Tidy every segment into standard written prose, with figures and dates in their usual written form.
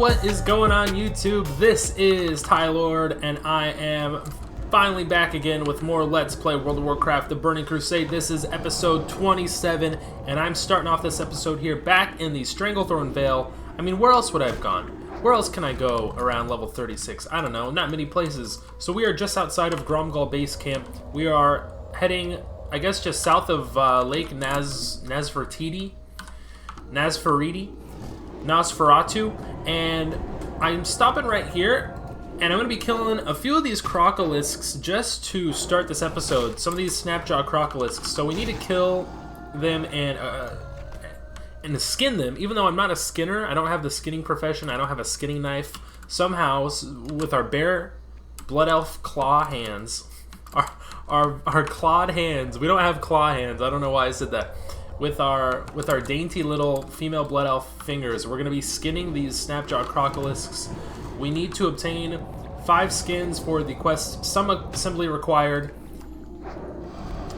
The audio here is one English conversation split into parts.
what is going on YouTube? This is Tylord, and I am finally back again with more Let's Play World of Warcraft, The Burning Crusade. This is episode 27, and I'm starting off this episode here back in the Stranglethorn Vale. I mean, where else would I have gone? Where else can I go around level 36? I don't know, not many places. So we are just outside of Grom'Gol base camp. We are heading, I guess, just south of Lake Nosferatu, and I'm stopping right here, and I'm going to be killing a few of these crocolisks just to start this episode. Some of these snapjaw crocolisks, so we need to kill them and skin them. Even though I'm not a skinner, I don't have the skinning profession, I don't have a skinning knife. Somehow, with our bare blood elf claw hands, our clawed hands, we don't have claw hands, I don't know why I said that. With our dainty little female blood elf fingers, we're going to be skinning these snapjaw crocolisks. We need to obtain 5 skins for the quest, some assembly required.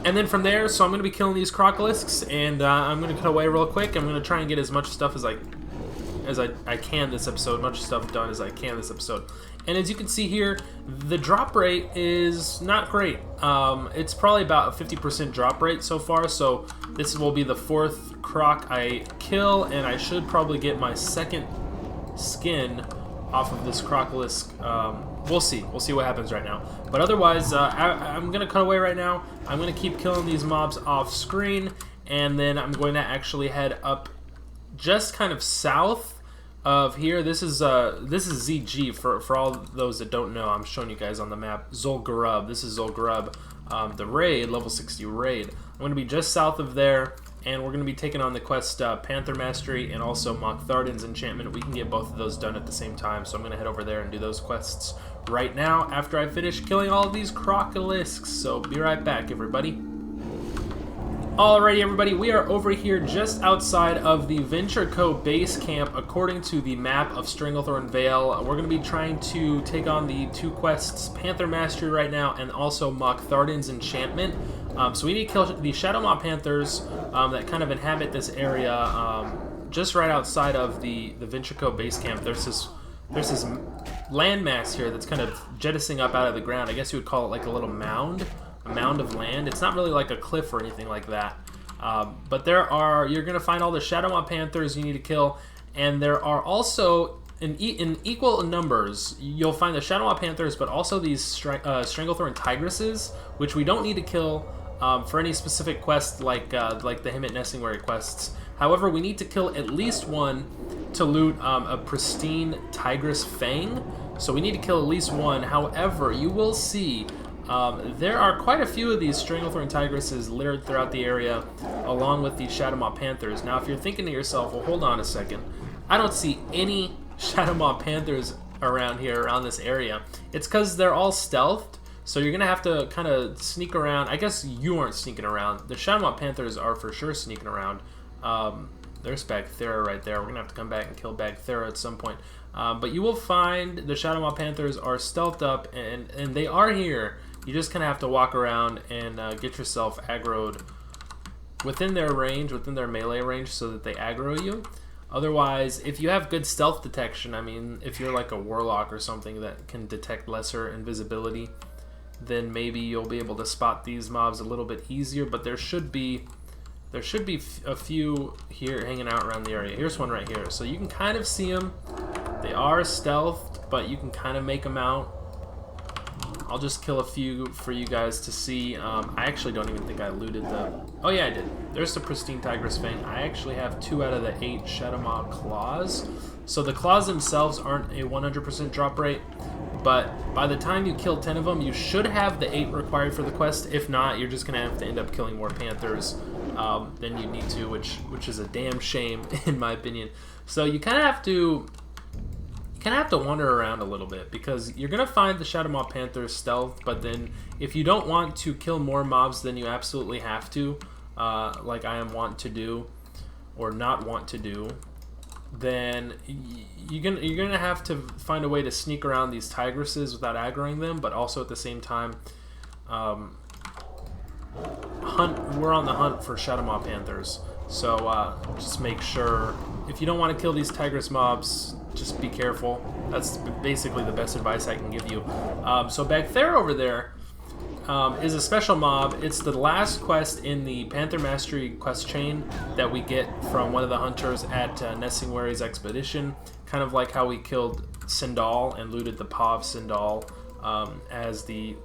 And then from there, so I'm going to be killing these crocolisks, and I'm going to cut away real quick. I'm going to try and get as much stuff as I can this episode, much stuff done as I can this episode. And as you can see here, the drop rate is not great. It's probably about a 50% drop rate so far, so this will be the 4th croc I kill, and I should probably get my 2nd skin off of this crocolisk. We'll see what happens right now. But otherwise, I'm going to cut away right now. I'm going to keep killing these mobs off screen, and then I'm going to actually head up just kind of south of here. This is ZG for all those that don't know. I'm showing you guys on the map. Zul'Gurub. This is Zul'Gurub, the raid, level 60 raid. I'm going to be just south of there, and we're going to be taking on the quest Panther Mastery and also Bhag'thera's enchantment. We can get both of those done at the same time, so I'm going to head over there and do those quests right now after I finish killing all of these crocolisks. So be right back, everybody. Alrighty, everybody, we are over here just outside of the Venture Co. base camp according to the map of Stranglethorn Vale. We're going to be trying to take on the 2 quests, Panther Mastery right now, and also Bhag'thera's enchantment. So we need to kill the Shadow Maw Panthers that kind of inhabit this area just right outside of the Venture Co. base camp. There's this landmass here that's kind of jettisoning up out of the ground. I guess you would call it like a little mound. A mound of land. It's not really like a cliff or anything like that, but you're gonna find all the Shadow Maw Panthers you need to kill, and there are also in equal numbers you'll find the Shadow Maw Panthers, but also these Stranglethorn Tigresses, which we don't need to kill for any specific quest like the Hemet Nestingwary quests. However, we need to kill at least one to loot a pristine Tigress Fang, so we need to kill at least one. However, you will see there are quite a few of these Stranglethorn Tigresses littered throughout the area, along with these Shadow Maw Panthers. Now, if you're thinking to yourself, well, hold on a second, I don't see any Shadow Maw Panthers around here, around this area. It's because they're all stealthed, so you're going to have to kind of sneak around. I guess you aren't sneaking around. The Shadow Maw Panthers are for sure sneaking around. There's Bhag'thera right there. We're going to have to come back and kill Bhag'thera at some point. But you will find the Shadow Maw Panthers are stealthed up, and they are here. You just kind of have to walk around and get yourself aggroed within their range, within their melee range, so that they aggro you. Otherwise, if you have good stealth detection, I mean, if you're like a warlock or something that can detect lesser invisibility, then maybe you'll be able to spot these mobs a little bit easier. But there should be a few here hanging out around the area. Here's one right here. So you can kind of see them. They are stealthed, but you can kind of make them out. I'll just kill a few for you guys to see. I actually don't even think I looted the... Oh yeah, I did. There's the pristine Tigress Fang. I actually have 2 out of the 8 Shadow Maw claws. So the claws themselves aren't a 100% drop rate, but by the time you kill 10 of them, you should have the 8 required for the quest. If not, you're just going to have to end up killing more Panthers than you need to, which is a damn shame in my opinion. So you kind of have to... wander around a little bit, because you're going to find the Shadow Maw Panthers stealth, but then if you don't want to kill more mobs than you absolutely have to, like I am want to do, or not want to do, then you're gonna have to find a way to sneak around these Tigresses without aggroing them, but also at the same time, we're on the hunt for Shadow Maw Panthers. So just make sure, if you don't want to kill these Tigress mobs, just be careful. That's basically the best advice I can give you. So Bhag'thera over there is a special mob. It's the last quest in the Panther Mastery quest chain that we get from one of the hunters at Nessingwary's expedition. Kind of like how we killed Sindal and looted the Paw of Sindal as the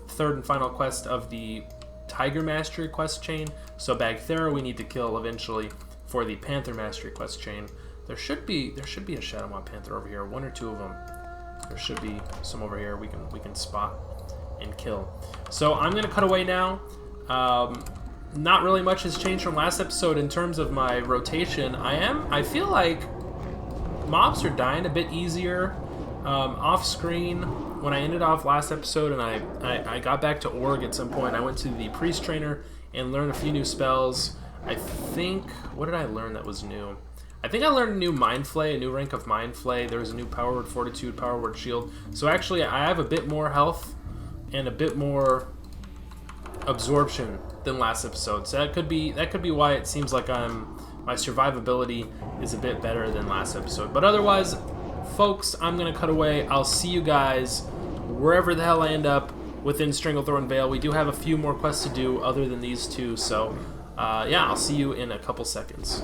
third and final quest of the Tiger Mastery quest chain. So Bhag'thera we need to kill eventually for the Panther Mastery quest chain. There should be a Shadow Mob Panther over here, one or two of them. There should be some over here we can spot and kill. So I'm gonna cut away now. Not really much has changed from last episode in terms of my rotation. I feel like mobs are dying a bit easier off screen. When I ended off last episode and I got back to Org at some point, I went to the priest trainer and learned a few new spells. I think, what did I learn that was new? I think I learned a new Mind Flay, a new rank of Mind Flay. There was a new Power Word Fortitude, Power Word Shield. So actually I have a bit more health and a bit more absorption than last episode. So that could be why it seems like my survivability is a bit better than last episode. But otherwise, folks, I'm gonna cut away. I'll see you guys wherever the hell I end up within Stranglethorn Vale. We do have a few more quests to do other than these two, so yeah, I'll see you in a couple seconds.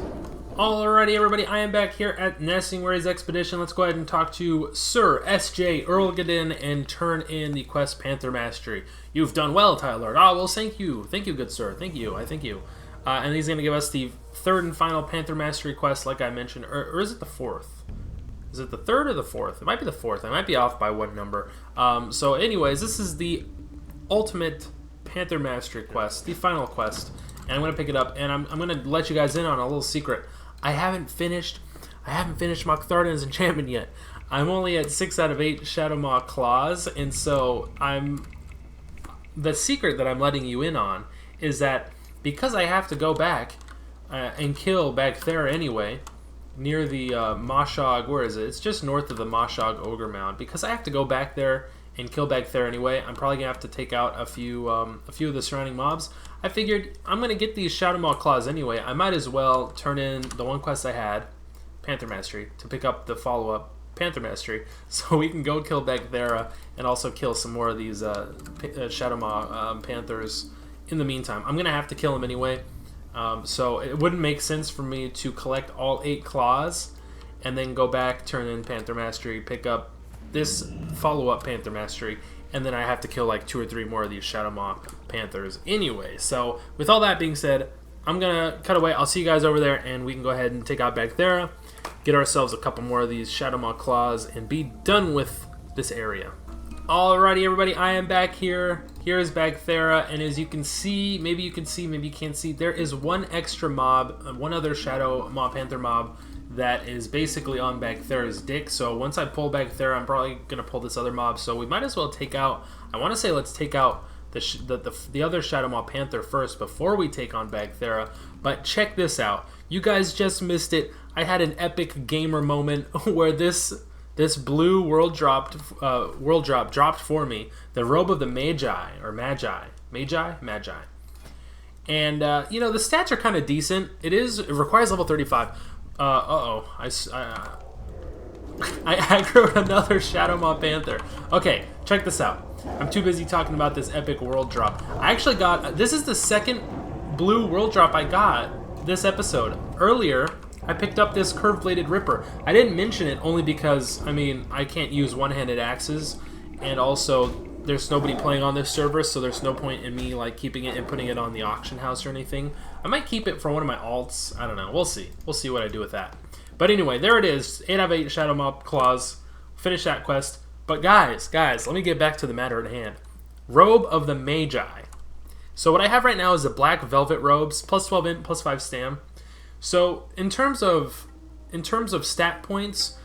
Alrighty, everybody, I am back here at Nessingwary's expedition. Let's go ahead and talk to Sir S.J. Erlgadin and turn in the quest Panther Mastery. You've done well, Tyler. Ah, well, thank you. Thank you, good sir. Thank you. I thank you. And he's going to give us the third and final Panther Mastery quest, like I mentioned. Or is it the fourth? Is it the third or the fourth? It might be the fourth. I might be off by one number. So anyways, this is the ultimate Panther Mastery quest, the final quest. And I'm going to pick it up, and I'm going to let you guys in on a little secret. I haven't finished Bhag'thera's enchantment yet. I'm only at 6 out of 8 Shadow Maw Claws, and so the secret that I'm letting you in on is that because I have to go back and kill Bhag'thera anyway, near the Mashog, where is it? It's just north of the Mashog Ogre Mound. Because I have to go back there and kill Bhag'thera anyway, I'm probably going to have to take out a few of the surrounding mobs. I figured I'm going to get these Shadow Maw Claws anyway. I might as well turn in the one quest I had, Panther Mastery, to pick up the follow-up, Panther Mastery, so we can go kill Bhag'thera and also kill some more of these Shadow Maw Panthers in the meantime. I'm going to have to kill them anyway, so it wouldn't make sense for me to collect all 8 claws and then go back, turn in Panther Mastery, pick up this follow-up Panther Mastery, and then I have to kill like 2 or 3 more of these Shadow Maw Panthers anyway. So with all that being said, I'm going to cut away. I'll see you guys over there, and we can go ahead and take out Bhag'thera, get ourselves a couple more of these Shadow Maw Claws, and be done with this area. Alrighty, everybody, I am back here. Here's Bhag'thera, and as you can see, maybe you can see, maybe you can't see, there is one extra mob, one other Shadow Maw Panther mob that is basically on Bhag'thera's dick. So once I pull Bhag'thera, I'm probably going to pull this other mob. So we might as well take out, I want to say let's take out the other Shadow Maw Panther first before we take on Bhag'thera. But check this out. You guys just missed it. I had an epic gamer moment where this blue world drop dropped for me, the Robe of the Magi, or Magi. And, you know, the stats are kind of decent. It requires level 35. I aggroed another Shadow Maw Panther. Okay, check this out. I'm too busy talking about this epic world drop. I actually got, this is the second blue world drop I got this episode. Earlier, I picked up this curved-bladed Ripper. I didn't mention it only because, I mean, I can't use one-handed axes, and also there's nobody playing on this server, so there's no point in me like keeping it and putting it on the auction house or anything. I might keep it for one of my alts. I don't know. We'll see. We'll see what I do with that. But anyway, there it is. 8 out of 8 Shadow Maw Claws. Finish that quest. But guys, let me get back to the matter at hand. Robe of the Magi. So what I have right now is the black velvet robes, plus 12 int, plus 5 stam. So in terms of stat points,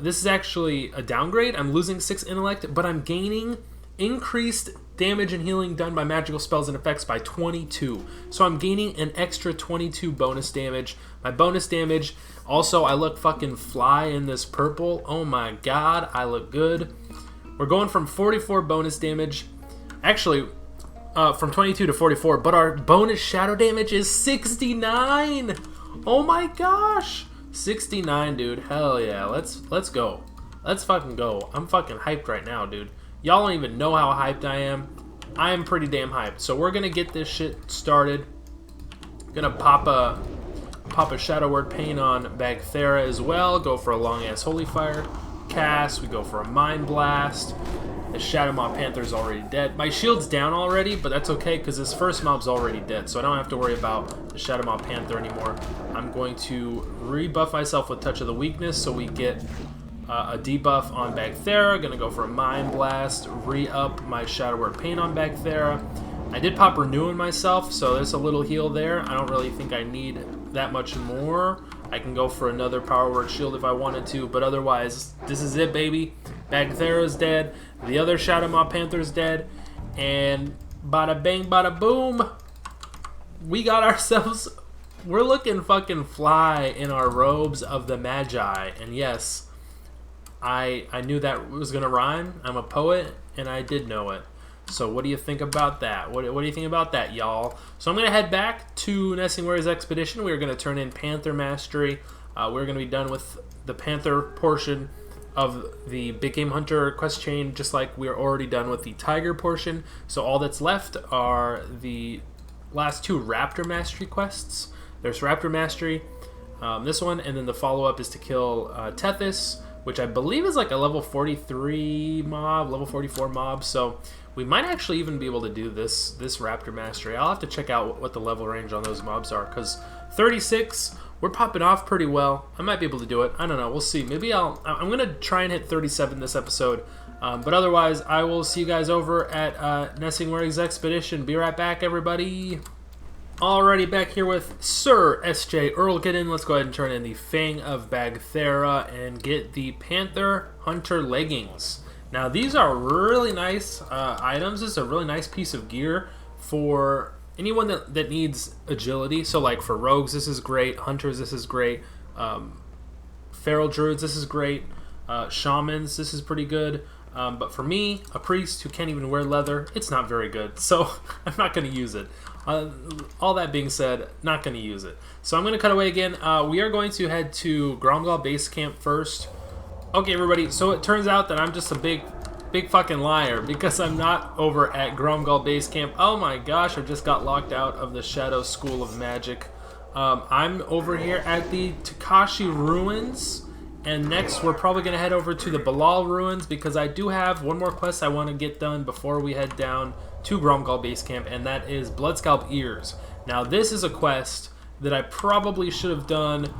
this is actually a downgrade. I'm losing 6 intellect, but I'm gaining increased damage and healing done by magical spells and effects by 22. So I'm gaining an extra 22 bonus damage. My bonus damage, also I look fucking fly in this purple. Oh my god, I look good. We're going from 44 bonus damage. Actually, from 22 to 44, but our bonus shadow damage is 69. Oh my gosh, 69, dude. Hell yeah, let's go. Let's fucking go. I'm fucking hyped right now, dude. Y'all don't even know how hyped I am. I am pretty damn hyped. So we're gonna get this shit started. Gonna pop a Shadow Word Pain on Bhag'thera as well. Go for a long ass Holy Fire cast. We go for a Mind Blast. The Shadow Mob Panther's already dead. My shield's down already, but that's okay because this first mob's already dead, so I don't have to worry about the Shadow Mob Panther anymore. I'm going to rebuff myself with Touch of the Weakness so we get a debuff on Bhag'thera. Gonna go for a Mind Blast, re-up my Shadow Word Pain on Bhag'thera. I did pop Renew in myself, so there's a little heal there. I don't really think I need that much more. I can go for another Power Word Shield if I wanted to, but otherwise, this is it, baby. Bhag'thera's dead, the other Shadow Mob Panther's dead, and bada bang, bada boom, we got ourselves, we're looking fucking fly in our robes of the Magi, and yes, I knew that was gonna rhyme. I'm a poet, and I did know it. So what do you think about that? What do you think about that, y'all? So I'm going to head back to Nesting Warriors Expedition. We're going to turn in Panther Mastery. We're going to be done with the Panther portion of the Big Game Hunter quest chain, just like we're already done with the Tiger portion. So all that's left are the last two Raptor Mastery quests. There's Raptor Mastery, this one, and then the follow-up is to kill Tethys, which I believe is like a level 43 mob, level 44 mob. So we might actually even be able to do this Raptor Mastery. I'll have to check out what the level range on those mobs are, because 36, we're popping off pretty well. I might be able to do it. I don't know. We'll see. Maybe I'm going to try and hit 37 this episode. But otherwise, I will see you guys over at Nesting Warriors Expedition. Be right back, everybody. Alrighty, back here with Sir S.J. Earl. Get in. Let's go ahead and turn in the Fang of Bhag'thera and get the Panther Hunter Leggings. Now, these are really nice items. This is a really nice piece of gear for anyone that needs agility. So, like, for rogues, this is great. Hunters, this is great. Feral druids, this is great. Shamans, this is pretty good. But for me, a priest who can't even wear leather, it's not very good. So, I'm not going to use it. All that being said, not going to use it. So, I'm going to cut away again. We are going to head to Grom'Gol base camp first. Okay, everybody, so it turns out that I'm just a big fucking liar, because I'm not over at Grom'Gol base camp. Oh my gosh, I just got locked out of the Shadow School of Magic. I'm over here at the Takashi Ruins, and next we're probably going to head over to the Bal'al Ruins, because I do have one more quest I want to get done before we head down to Grom'Gol base camp, and that is Bloodscalp Ears. Now, this is a quest that I probably should have done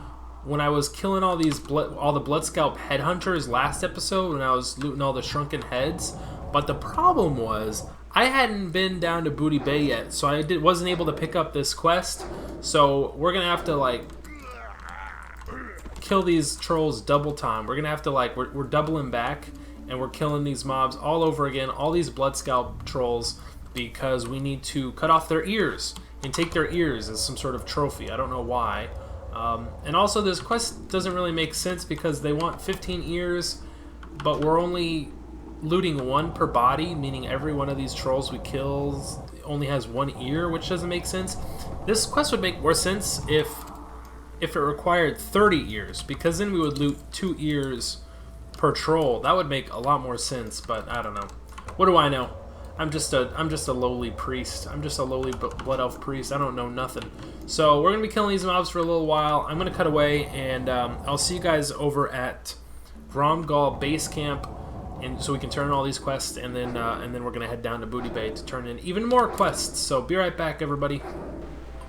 when I was killing all the Bloodscalp headhunters last episode, when I was looting all the shrunken heads. But the problem was I hadn't been down to Booty Bay yet, so I wasn't able to pick up this quest. So we're gonna have to like kill these trolls double time. We're gonna have to like we're doubling back, and we're killing these mobs all over again, all these Bloodscalp trolls, because we need to cut off their ears and take their ears as some sort of trophy. I don't know why. And also, this quest doesn't really make sense because they want 15 ears, but we're only looting one per body, meaning every one of these trolls we kill only has one ear, which doesn't make sense. This quest would make more sense if it required 30 ears, because then we would loot 2 ears per troll. That would make a lot more sense, but I don't know. What do I know? I'm just a lowly priest. I'm just a lowly blood elf priest. I don't know nothing. So we're gonna be killing these mobs for a little while. I'm gonna cut away, and I'll see you guys over at Grom'Gol base camp, and so we can turn in all these quests, and then we're gonna head down to Booty Bay to turn in even more quests. So be right back, everybody.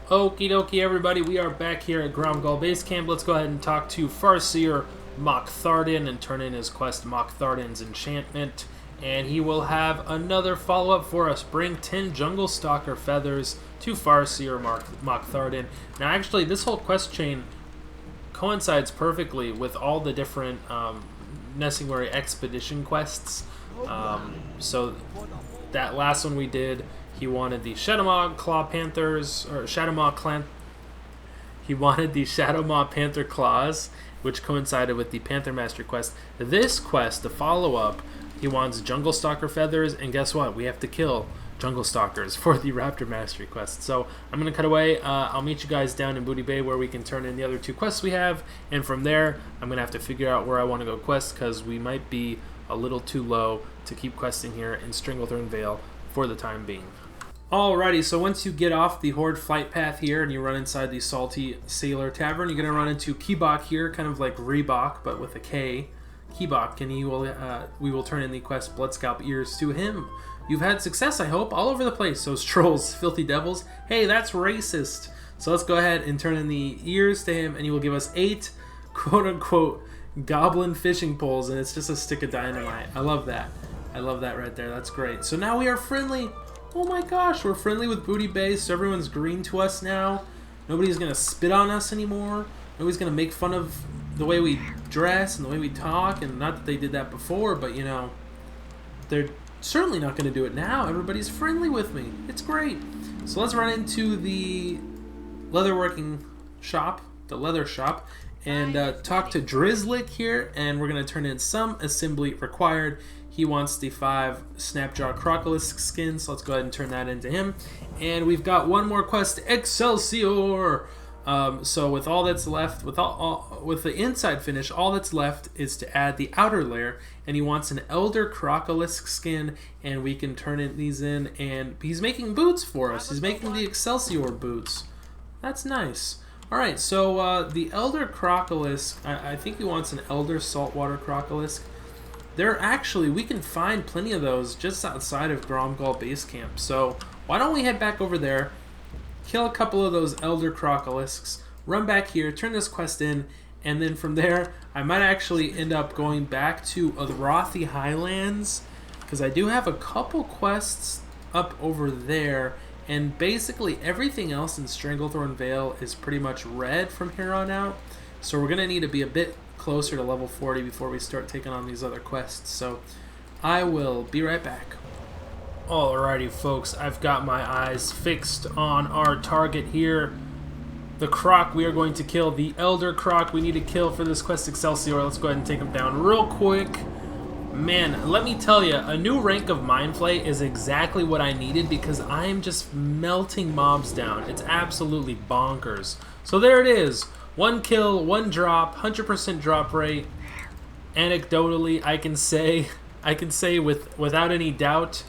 Okie dokie, everybody. We are back here at Grom'Gol base camp. Let's go ahead and talk to Farseer Mokthardan and turn in his quest, Mokthardan's Enchantment. And he will have another follow-up for us. Bring 10 Jungle Stalker feathers to Farseer Mokthardan. Now, actually, this whole quest chain coincides perfectly with all the different Nesting Warrior Expedition quests. So that last one we did, he wanted the Shadowmaw Claw Panthers, or Shadowmaw Clan. He wanted the Shadowmaw Panther Claws, which coincided with the Panther Master quest. This quest, the follow-up, he wants Jungle Stalker feathers, and guess what? We have to kill jungle stalkers for the Raptor Mastery quest. So I'm going to cut away. I'll meet you guys down in Booty Bay where we can turn in the other 2 quests we have. And from there, I'm going to have to figure out where I want to go quest because we might be a little too low to keep questing here in Stranglethorn Vale for the time being. Alrighty, so once you get off the Horde flight path here and you run inside the Salty Sailor Tavern, you're going to run into Kebok here, kind of like Reebok, but with a K. Kebok, and we will turn in the quest Blood Scalp Ears to him. You've had success, I hope, all over the place. Those trolls, filthy devils. Hey, that's racist. So let's go ahead and turn in the ears to him, and he will give us 8 quote-unquote goblin fishing poles, and it's just a stick of dynamite. I love that. I love that right there. That's great. So now we are friendly. Oh my gosh, we're friendly with Booty Bay, so everyone's green to us now. Nobody's going to spit on us anymore. Nobody's going to make fun of the way we dress and the way we talk, and not that they did that before, but you know, they're certainly not going to do it now. Everybody's friendly with me. It's great. So let's run into the leatherworking shop, the leather shop, and talk to Drizzlick here, and we're going to turn in some assembly required. He wants the 5 Snapjaw Crocolisk skins, so let's go ahead and turn that into him. And we've got one more quest, Excelsior! So with all that's left, with the inside finish, all that's left is to add the outer layer, and he wants an Elder Crocolisk skin, and we can turn these in, and he's making boots for us. He's making the Excelsior boots. That's nice. Alright, so the Elder Crocolisk, I think he wants an Elder Saltwater Crocolisk. We can find plenty of those just outside of Grom'Gol base camp. So why don't we head back over there, kill a couple of those Elder Crocolisks, run back here, turn this quest in, and then from there, I might actually end up going back to the Rothy Highlands, because I do have a couple quests up over there, and basically everything else in Stranglethorn Vale is pretty much red from here on out. So we're going to need to be a bit closer to level 40 before we start taking on these other quests. So I will be right back. Alrighty folks, I've got my eyes fixed on our target here. The Croc we are going to kill, the Elder Croc we need to kill for this quest Excelsior. Let's go ahead and take him down real quick. Man, let me tell you, a new rank of Mindflay is exactly what I needed because I am just melting mobs down. It's absolutely bonkers. So there it is. 1 kill, 1 drop, 100% drop rate. Anecdotally, I can say without any doubt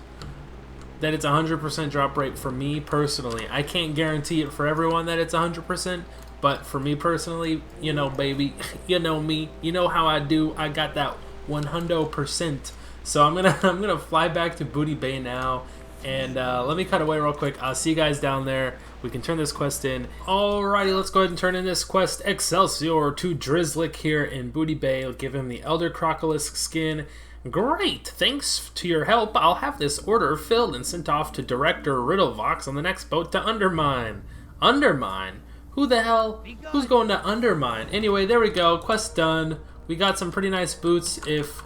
that it's 100% drop rate for me personally. I can't guarantee it for everyone that it's 100%, but for me personally, you know, baby, you know me, you know how I do. I got that 100%. So I'm gonna fly back to Booty Bay now, and let me cut away real quick. I'll see you guys down there. We can turn this quest in. Alrighty, let's go ahead and turn in this quest Excelsior to Drizzlick here in Booty Bay. I'll give him the Elder Crocolisk skin. Great! Thanks to your help, I'll have this order filled and sent off to Director Riddlevox on the next boat to Undermine. Undermine? Who the hell? Who's going to Undermine? Anyway, there we go. Quest done. We got some pretty nice boots if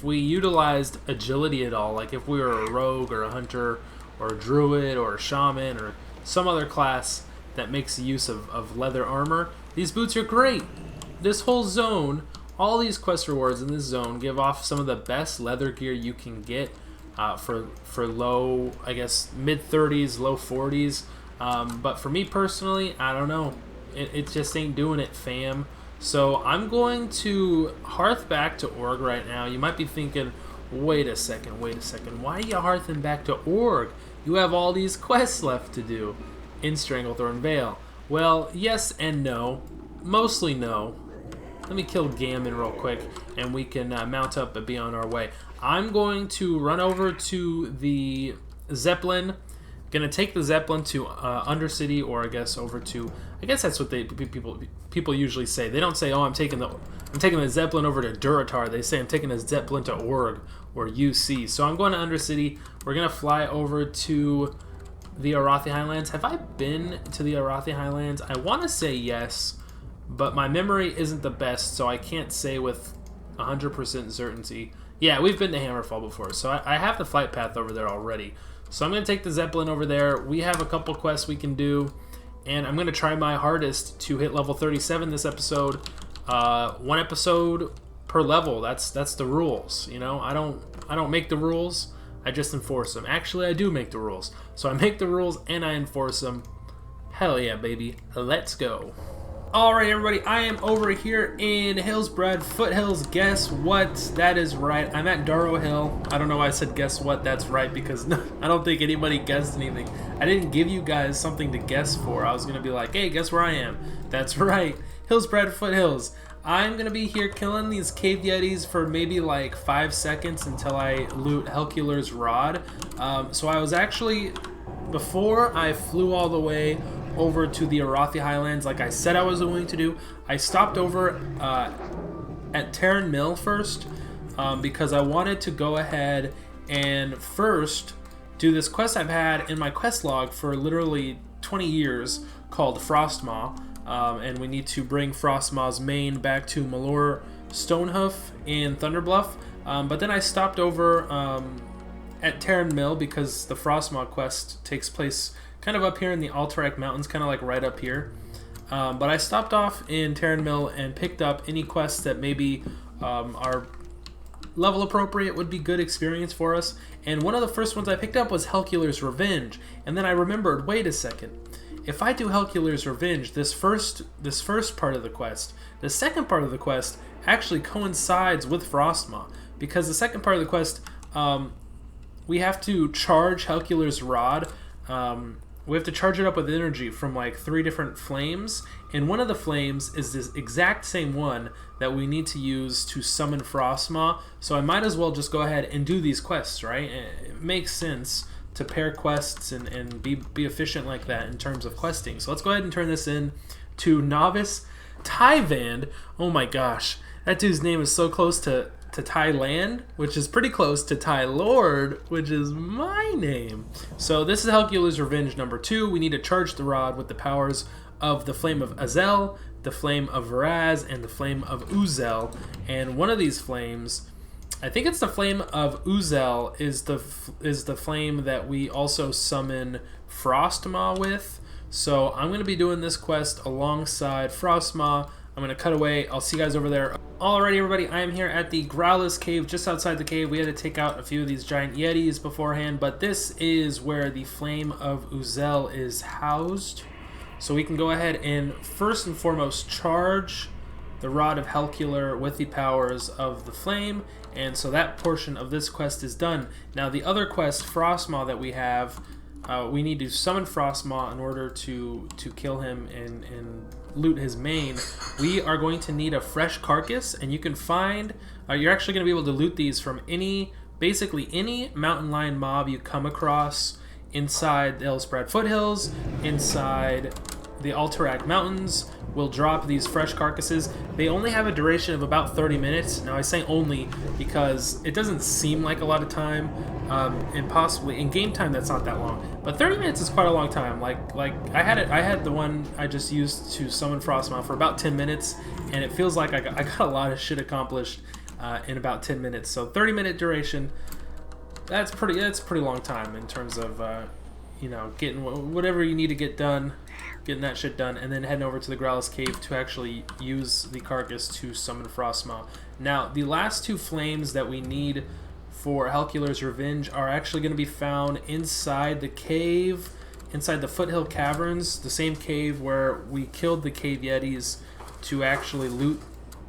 we utilized agility at all, like if we were a rogue or a hunter or a druid or a shaman or some other class that makes use of leather armor. These boots are great. This whole zone, all these quest rewards in this zone give off some of the best leather gear you can get for low, I guess, mid-30s, low 40s. But for me personally, I don't know. It just ain't doing it, fam. So I'm going to hearth back to Org right now. You might be thinking, wait a second. Why are you hearthing back to Org? You have all these quests left to do in Stranglethorn Vale. Well, yes and no. Mostly no. Let me kill Gammon real quick, and we can mount up and be on our way. I'm going to run over to the Zeppelin. Gonna take the Zeppelin to Undercity, or I guess over to. I guess that's what people usually say. They don't say, "Oh, I'm taking the Zeppelin over to Duratar." They say, "I'm taking the Zeppelin to Org or UC." So I'm going to Undercity. We're gonna fly over to the Arathi Highlands. Have I been to the Arathi Highlands? I want to say yes, but my memory isn't the best, so I can't say with 100% certainty. Yeah, we've been to Hammerfall before, so I have the flight path over there already. So I'm going to take the Zeppelin over there. We have a couple quests we can do, and I'm going to try my hardest to hit level 37 this episode. 1 episode per level. That's the rules. You know, I don't make the rules. I just enforce them. Actually, I do make the rules. So I make the rules and I enforce them. Hell yeah, baby. Let's go. Alright, everybody, I am over here in Hillsbrad Foothills. Guess what? That is right. I'm at Darrow Hill. I don't know why I said guess what. That's right, because no, I don't think anybody guessed anything. I didn't give you guys something to guess for. I was going to be like, hey, guess where I am? That's right. Hillsbrad Foothills. I'm going to be here killing these cave yetis for maybe like 5 seconds until I loot Helcular's Rod. So I was actually, before I flew all the way over to the Arathi Highlands like I said I was going to do, I stopped over at Terran Mill first because I wanted to go ahead and first do this quest I've had in my quest log for literally 20 years called Frostmaw. And we need to bring Frostmaw's mane back to Malor Stonehoof in Thunderbluff. But then I stopped over at Terran Mill because the Frostmaw quest takes place kind of up here in the Alterac Mountains, kind of like right up here. But I stopped off in Terran Mill and picked up any quests that maybe are level appropriate, would be good experience for us. And one of the first ones I picked up was Helcular's Revenge. And then I remembered, wait a second. If I do Helcular's Revenge, this first part of the quest, the second part of the quest actually coincides with Frostmaw. Because the second part of the quest, we have to charge Helcular's Rod. We have to charge it up with energy from like 3 different flames, and one of the flames is this exact same one that we need to use to summon Frostmaw. So I might as well just go ahead and do these quests, right? It makes sense to pair quests and be efficient like that in terms of questing. So let's go ahead and turn this in to Novice Tyvand. Oh my gosh, that dude's name is so close to Thailand, which is pretty close to Ty Lord, which is my name. So this is Helcular's Revenge number 2. We need to charge the rod with the powers of the Flame of Azel, the Flame of Varaz, and the Flame of Uzel. And one of these flames, I think it's the Flame of Uzel, is the flame that we also summon Frostmaw with. So I'm going to be doing this quest alongside Frostmaw. I'm going to cut away. I'll see you guys over there. Alrighty, everybody. I am here at the Growlers Cave, just outside the cave. We had to take out a few of these giant yetis beforehand, but this is where the Flame of Uzel is housed. So we can go ahead and first and foremost charge the Rod of Helcular with the powers of the Flame, and so that portion of this quest is done. Now the other quest, Frostmaw, that we have, we need to summon Frostmaw in order to kill him and loot his mane. We are going to need a fresh carcass, and you can find, you're actually going to be able to loot these from basically any mountain lion mob you come across inside the Hillsbrad Foothills, inside the Alterac Mountains. Will drop these fresh carcasses. They only have a duration of about 30 minutes. Now I say only because it doesn't seem like a lot of time, and possibly in game time that's not that long. But 30 minutes is quite a long time. Like I had the one I just used to summon Frostmaw for about 10 minutes, and it feels like I got a lot of shit accomplished in about 10 minutes. So 30-minute duration. That's pretty long time in terms of getting whatever you need to get done. Getting that shit done, and then heading over to the Growlers Cave to actually use the carcass to summon Frostmaw. Now, the last 2 flames that we need for Helcular's Revenge are actually going to be found inside the cave, inside the Foothill Caverns, the same cave where we killed the cave yetis to actually loot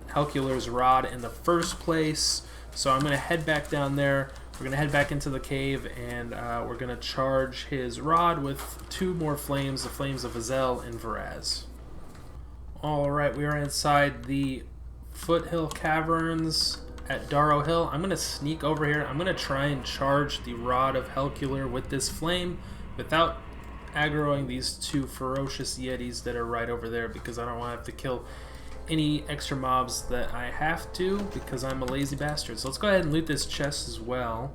Helcular's Rod in the first place. So I'm going to head back down there. We're going to head back into the cave, and we're going to charge his rod with 2 more flames, the Flames of Azel and Varaz. Alright, we are inside the Foothill Caverns at Darrow Hill. I'm going to sneak over here. I'm going to try and charge the Rod of Helcular with this flame without aggroing these 2 ferocious yetis that are right over there, because I don't want to have to kill any extra mobs that I have to, because I'm a lazy bastard. So let's go ahead and loot this chest as well.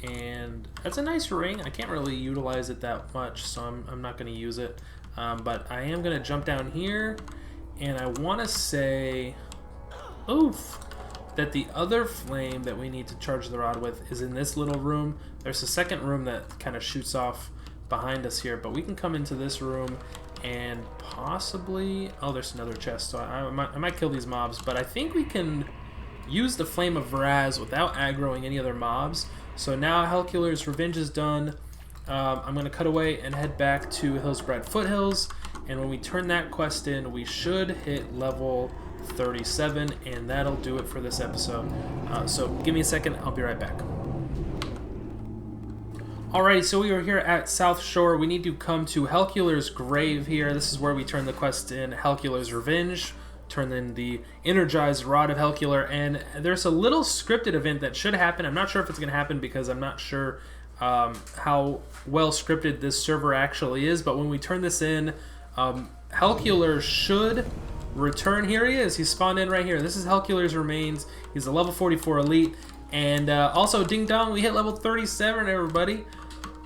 And that's a nice ring. I can't really utilize it that much, so I'm not going to use it. But I am going to jump down here, and I want to say, oof, that the other flame that we need to charge the rod with is in this little room. There's a second room that kind of shoots off behind us here, but we can come into this room and possibly, oh, there's another chest, so I might kill these mobs, but I think we can use the Flame of Vraz without aggroing any other mobs. So now Helcular's Revenge is done. I'm going to cut away and head back to Hillsbrad Foothills, and when we turn that quest in, we should hit level 37, and that'll do it for this episode. So give me a second, I'll be right back. Alrighty, so we are here at South Shore. We need to come to Helcular's Grave here. This is where we turn the quest in, Helcular's Revenge, turn in the Energized Rod of Helcular, and there's a little scripted event that should happen. I'm not sure if it's going to happen because I'm not sure how well scripted this server actually is, but when we turn this in, Helcular should return. Here he is. He's spawned in right here. This is Helcular's Remains. He's a level 44 elite, and also ding dong, we hit level 37, everybody.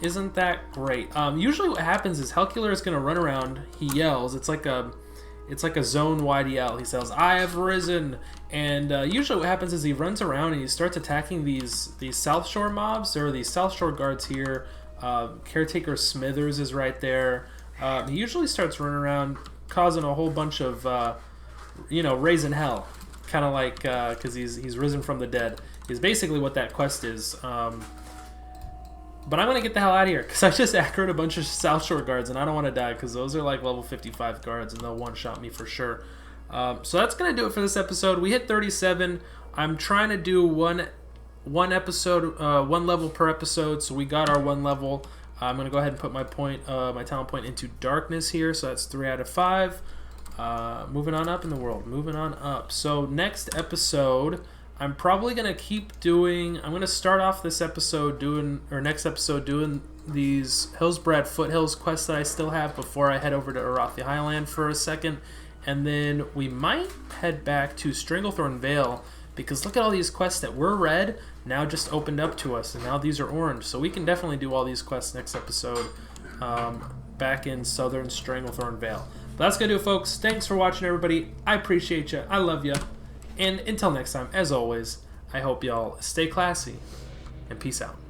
Isn't that great? Usually what happens is Helcular is going to run around. He yells. It's like a zone-wide yell. He says, "I have risen," and usually what happens is he runs around and he starts attacking these South Shore mobs. There are these South Shore guards here. Caretaker Smithers is right there. He usually starts running around causing a whole bunch of, raising hell. Kind of like, because he's risen from the dead, is basically what that quest is. But I'm going to get the hell out of here, because I just aggroed a bunch of South Shore guards, and I don't want to die, because those are like level 55 guards, and they'll one-shot me for sure. So that's going to do it for this episode. We hit 37. I'm trying to do one level per episode, so we got our 1 level. I'm going to go ahead and put my talent point into darkness here, so that's 3 out of 5. Moving on up in the world, moving on up. So next episode, I'm probably going to keep doing, I'm going to start off this episode next episode doing these Hillsbrad Foothills quests that I still have before I head over to Arathi Highland for a second. And then we might head back to Stranglethorn Vale, because look at all these quests that were red, now just opened up to us, and now these are orange. So we can definitely do all these quests next episode back in Southern Stranglethorn Vale. But that's going to do it, folks. Thanks for watching, everybody. I appreciate you. I love you. And until next time, as always, I hope y'all stay classy, and peace out.